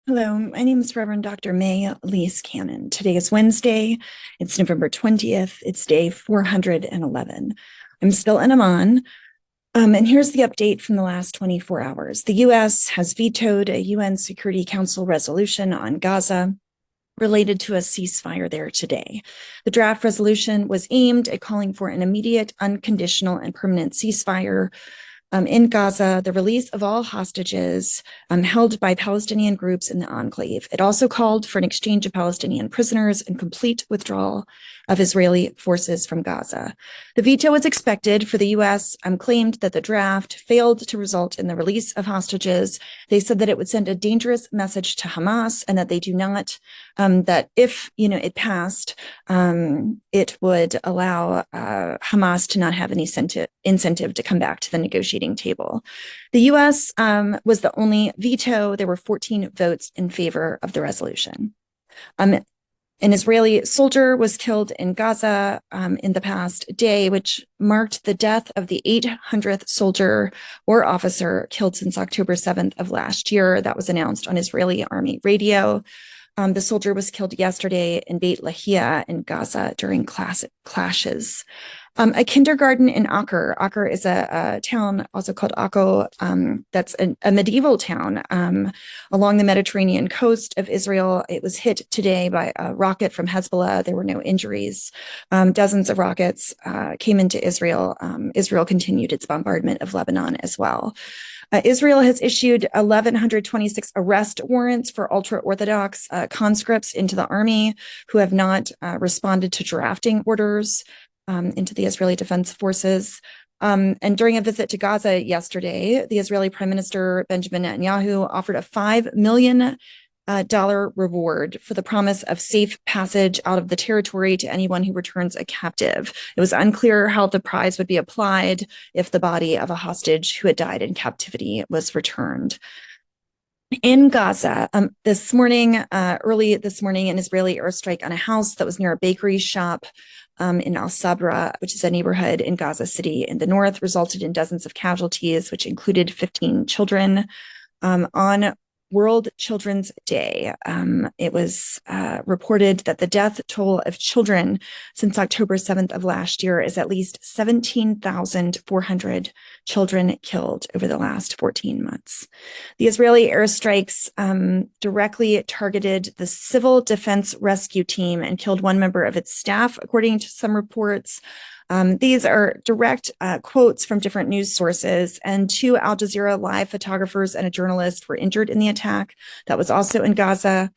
Hello, my name is Reverend Dr. May Elise Cannon. Today is Wednesday. It's November 20th. It's day 411. I'm still in Amman. And here's the update from the last 24 hours. The U.S. has vetoed a UN Security Council resolution on Gaza related to a ceasefire there today. The draft resolution was aimed at calling for an immediate, unconditional, and permanent ceasefire in Gaza, the release of all hostages held by Palestinian groups in the enclave. It also called for an exchange of Palestinian prisoners and complete withdrawal of Israeli forces from Gaza. The veto was expected, for the U.S. Claimed that the draft failed to result in the release of hostages. They said that it would send a dangerous message to Hamas, and that they do not, that if it passed, it would allow Hamas to not have any incentive to come back to the negotiating table. The U.S. Was the only veto. There were 14 votes in favor of the resolution. An Israeli soldier was killed in Gaza in the past day, which marked the death of the 800th soldier or officer killed since October 7th of last year. That was announced on Israeli Army radio. The soldier was killed yesterday in Beit Lahia in Gaza during clashes. A kindergarten in Acre. Acre is a town also called Akko. That's a medieval town along the Mediterranean coast of Israel. It was hit today by a rocket from Hezbollah. There were no injuries. Dozens of rockets came into Israel. Israel continued its bombardment of Lebanon as well. Israel has issued 1,126 arrest warrants for ultra-Orthodox conscripts into the army who have not responded to drafting orders into the Israeli Defense Forces. And during a visit to Gaza yesterday, the Israeli Prime Minister Benjamin Netanyahu offered a $5 million reward for the promise of safe passage out of the territory to anyone who returns a captive. It was unclear how the prize would be applied if the body of a hostage who had died in captivity was returned. In Gaza, early this morning, an Israeli airstrike on a house that was near a bakery shop in Al Sabra, which is a neighborhood in Gaza City in the north, resulted in dozens of casualties, which included 15 children. On World Children's Day, it was reported that the death toll of children since October 7th of last year is at least 17,400 children killed over the last 14 months. The Israeli airstrikes directly targeted the Civil Defense Rescue Team and killed one member of its staff, according to some reports. These are direct quotes from different news sources, and 2 Al Jazeera live photographers and a journalist were injured in the attack. That was also in Gaza.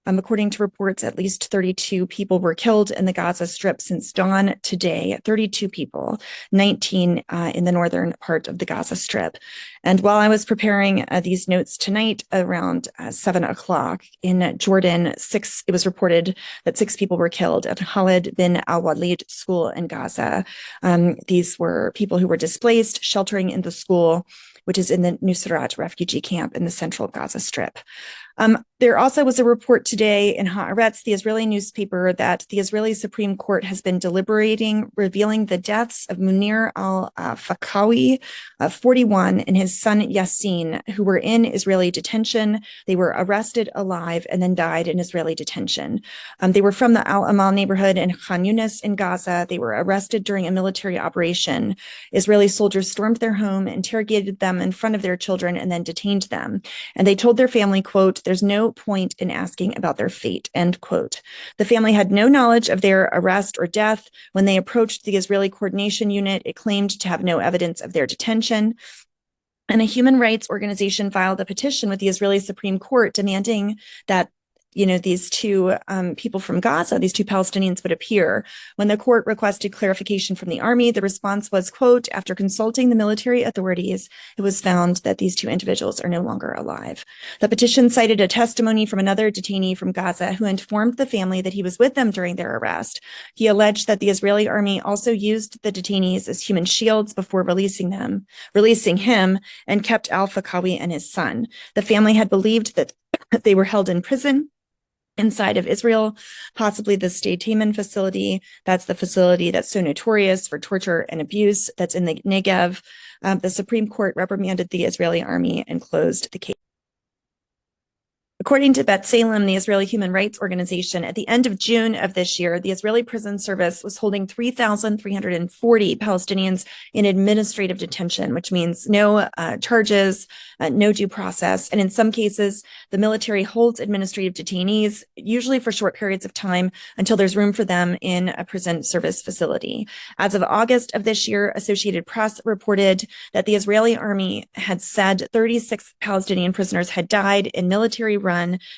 According to reports, at least 32 people were killed in the Gaza Strip since dawn today, 32 people, 19 in the northern part of the Gaza Strip. And while I was preparing these notes tonight around 7 o'clock in Jordan, it was reported that 6 people were killed at Khalid bin al-Walid school in Gaza. These were people who were displaced, sheltering in the school, which is in the Nusrat refugee camp in the central Gaza Strip. There also was a report today in Haaretz, the Israeli newspaper, that the Israeli Supreme Court has been deliberating, revealing the deaths of Munir al-Fakawi, 41, and his son Yassin, who were in Israeli detention. They were arrested alive and then died in Israeli detention. They were from the Al-Amal neighborhood in Khan Yunis in Gaza. They were arrested during a military operation. Israeli soldiers stormed their home, interrogated them in front of their children, and then detained them. And they told their family, quote, "There's no point in asking about their fate," end quote. The family had no knowledge of their arrest or death. When they approached the Israeli coordination unit, it claimed to have no evidence of their detention. And a human rights organization filed a petition with the Israeli Supreme Court demanding that these 2 people from Gaza, these 2 Palestinians, would appear. When the court requested clarification from the army, the response was, quote, "After consulting the military authorities, it was found that these 2 individuals are no longer alive." The petition cited a testimony from another detainee from Gaza who informed the family that he was with them during their arrest. He alleged that the Israeli army also used the detainees as human shields before releasing him, and kept al-Fakawi and his son. The family had believed that they were held in prison inside of Israel, possibly the State Taman facility. That's the facility that's so notorious for torture and abuse that's in the Negev. The Supreme Court reprimanded the Israeli army and closed the case. According to B'Tselem, the Israeli human rights organization, at the end of June of this year, the Israeli Prison Service was holding 3,340 Palestinians in administrative detention, which means no charges, no due process. And in some cases, the military holds administrative detainees, usually for short periods of time, until there's room for them in a prison service facility. As of August of this year, Associated Press reported that the Israeli army had said 36 Palestinian prisoners had died in military-run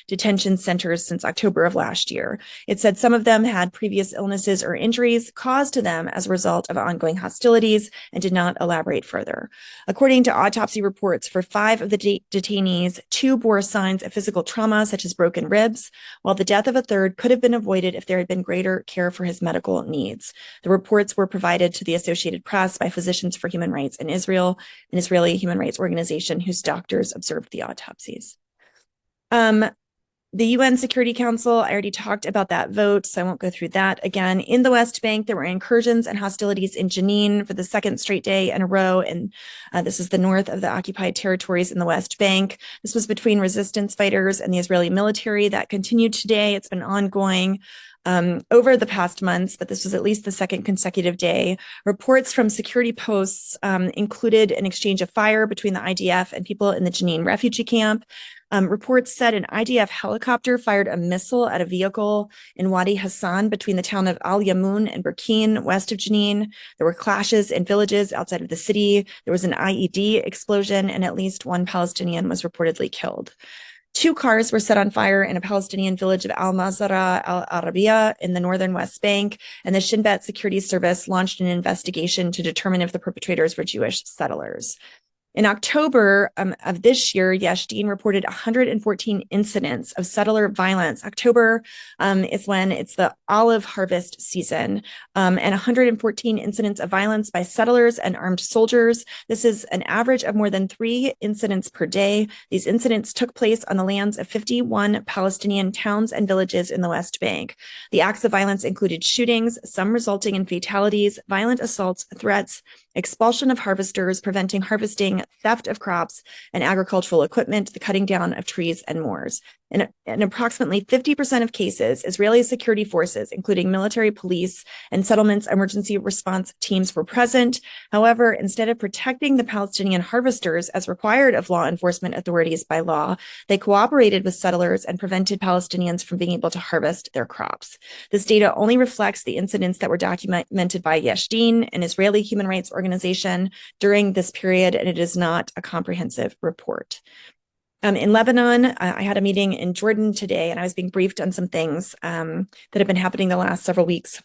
detention centers since October of last year. It said some of them had previous illnesses or injuries caused to them as a result of ongoing hostilities and did not elaborate further. According to autopsy reports for 5 of the detainees, 2 bore signs of physical trauma, such as broken ribs, while the death of a third could have been avoided if there had been greater care for his medical needs. The reports were provided to the Associated Press by Physicians for Human Rights in Israel, an Israeli human rights organization whose doctors observed the autopsies. The UN Security Council, I already talked about that vote, so I won't go through that again. In the West Bank, there were incursions and hostilities in Jenin for the second straight day in a row, and this is the north of the occupied territories in the West Bank. This was between resistance fighters and the Israeli military. That continued today. It's been ongoing over the past months, but this was at least the second consecutive day. Reports from security posts included an exchange of fire between the IDF and people in the Jenin refugee camp. Reports said an IDF helicopter fired a missile at a vehicle in Wadi Hassan between the town of Al Yamoun and Burkine, west of Jenin. There were clashes in villages outside of the city. There was an IED explosion, and at least 1 Palestinian was reportedly killed. 2 cars were set on fire in a Palestinian village of Al-Mazara al-Arabiya in the northern West Bank, and the Shin Bet Security Service launched an investigation to determine if the perpetrators were Jewish settlers. In October of this year, Yesh Din reported 114 incidents of settler violence. October is when it's the olive harvest season, and 114 incidents of violence by settlers and armed soldiers. This is an average of more than 3 incidents per day. These incidents took place on the lands of 51 Palestinian towns and villages in the West Bank. The acts of violence included shootings, some resulting in fatalities, violent assaults, threats, expulsion of harvesters, preventing harvesting, theft of crops and agricultural equipment, the cutting down of trees and moors. In approximately 50% of cases, Israeli security forces, including military, police, and settlements emergency response teams were present. However, instead of protecting the Palestinian harvesters as required of law enforcement authorities by law, they cooperated with settlers and prevented Palestinians from being able to harvest their crops. This data only reflects the incidents that were documented by Yesh Din, an Israeli human rights organization, during this period, and it is not a comprehensive report. In Lebanon, I had a meeting in Jordan today, and I was being briefed on some things that have been happening the last several weeks.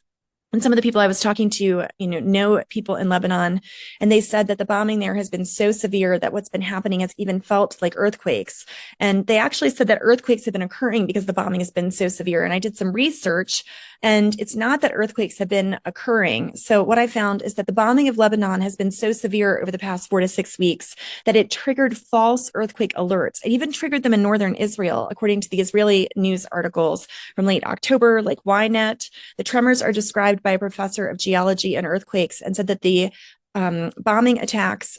And some of the people I was talking to, know people in Lebanon, and they said that the bombing there has been so severe that what's been happening has even felt like earthquakes. And they actually said that earthquakes have been occurring because the bombing has been so severe. And I did some research, and it's not that earthquakes have been occurring. So what I found is that the bombing of Lebanon has been so severe over the past 4 to 6 weeks that it triggered false earthquake alerts. It even triggered them in northern Israel, according to the Israeli news articles from late October, like Ynet. The tremors are described by a professor of geology and earthquakes, and said that the bombing attacks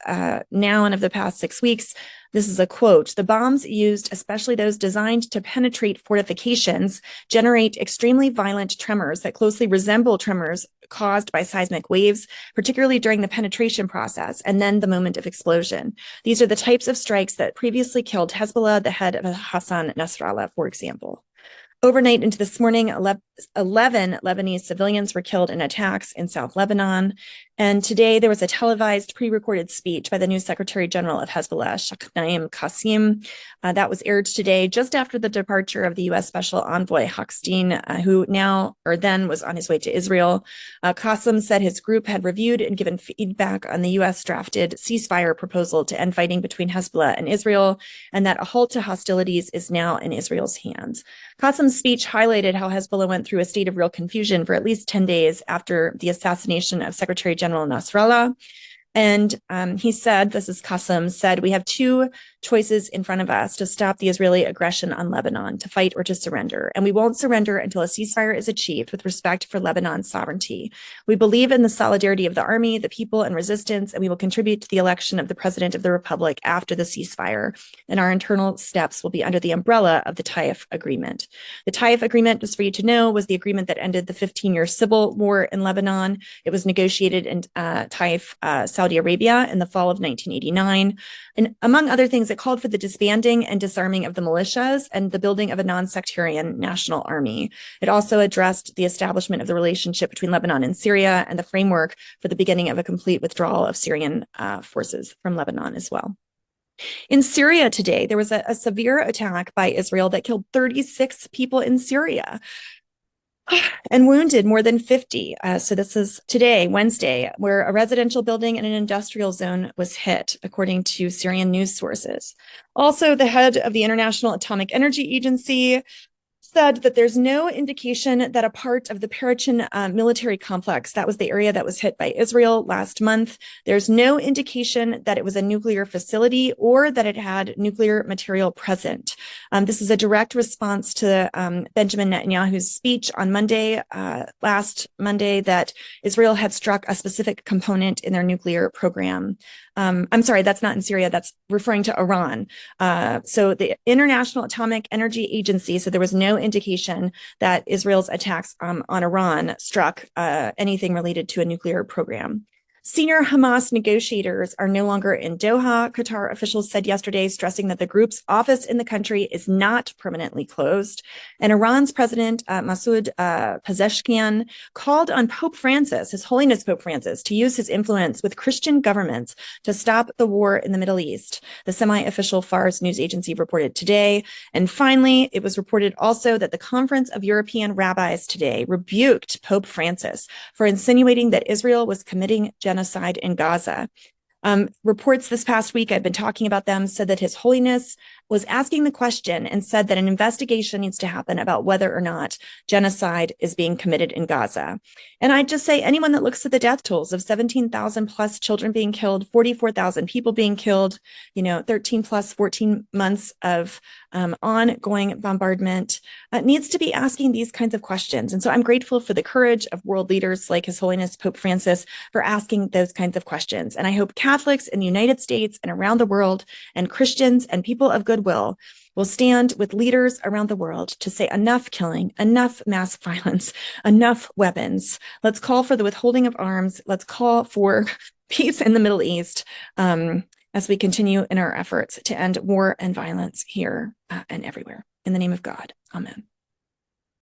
now and of the past 6 weeks, this is a quote, "The bombs used, especially those designed to penetrate fortifications, generate extremely violent tremors that closely resemble tremors caused by seismic waves, particularly during the penetration process and then the moment of explosion. These are the types of strikes that previously killed Hezbollah, the head of Hassan Nasrallah, for example." Overnight into this morning, 11 Lebanese civilians were killed in attacks in South Lebanon. And today there was a televised pre-recorded speech by the new Secretary General of Hezbollah, Naim Qassem. That was aired today just after the departure of the U.S. Special Envoy Hochstein, who then was on his way to Israel. Qassem said his group had reviewed and given feedback on the U.S. drafted ceasefire proposal to end fighting between Hezbollah and Israel, and that a halt to hostilities is now in Israel's hands. Qassem's speech highlighted how Hezbollah went through a state of real confusion for at least 10 days after the assassination of Secretary General Nasrallah. And he said, this is Qasem, said, we have two choices in front of us to stop the Israeli aggression on Lebanon, to fight or to surrender. And we won't surrender until a ceasefire is achieved with respect for Lebanon's sovereignty. We believe in the solidarity of the army, the people, and resistance, and we will contribute to the election of the president of the republic after the ceasefire. And our internal steps will be under the umbrella of the Taif Agreement. The Taif Agreement, just for you to know, was the agreement that ended the 15-year civil war in Lebanon. It was negotiated in Taif, Saudi Arabia in the fall of 1989. And among other things, it called for the disbanding and disarming of the militias and the building of a non-sectarian national army. It also addressed the establishment of the relationship between Lebanon and Syria and the framework for the beginning of a complete withdrawal of Syrian forces from Lebanon as well. In Syria today, there was a severe attack by Israel that killed 36 people in Syria and wounded more than 50. So this is today, Wednesday, where a residential building and an industrial zone was hit, according to Syrian news sources. Also, the head of the International Atomic Energy Agency said that there's no indication that a part of the Parachin military complex, that was the area that was hit by Israel last month, there's no indication that it was a nuclear facility or that it had nuclear material present. This is a direct response to Benjamin Netanyahu's speech on Monday, last Monday, that Israel had struck a specific component in their nuclear program. I'm sorry, that's not in Syria, that's referring to Iran. So the International Atomic Energy Agency said there was no indication that Israel's attacks on Iran struck anything related to a nuclear program. Senior Hamas negotiators are no longer in Doha, Qatar officials said yesterday, stressing that the group's office in the country is not permanently closed. And Iran's president, Masoud Pezeshkian, called on Pope Francis, His Holiness Pope Francis, to use his influence with Christian governments to stop the war in the Middle East, the semi-official Fars news agency reported today. And finally, it was reported also that the Conference of European Rabbis today rebuked Pope Francis for insinuating that Israel was committing genocide in Gaza. Reports this past week, I've been talking about them, said that His Holiness was asking the question and said that an investigation needs to happen about whether or not genocide is being committed in Gaza. And I'd just say anyone that looks at the death tolls of 17,000 plus children being killed, 44,000 people being killed, 13 plus 14 months of ongoing bombardment, needs to be asking these kinds of questions. And so I'm grateful for the courage of world leaders like His Holiness Pope Francis for asking those kinds of questions. And I hope Catholics in the United States and around the world and Christians and people of goodwill will stand with leaders around the world to say enough killing, enough mass violence, enough weapons. Let's call for the withholding of arms. Let's call for peace in the Middle East as we continue in our efforts to end war and violence here and everywhere. In the name of God, amen.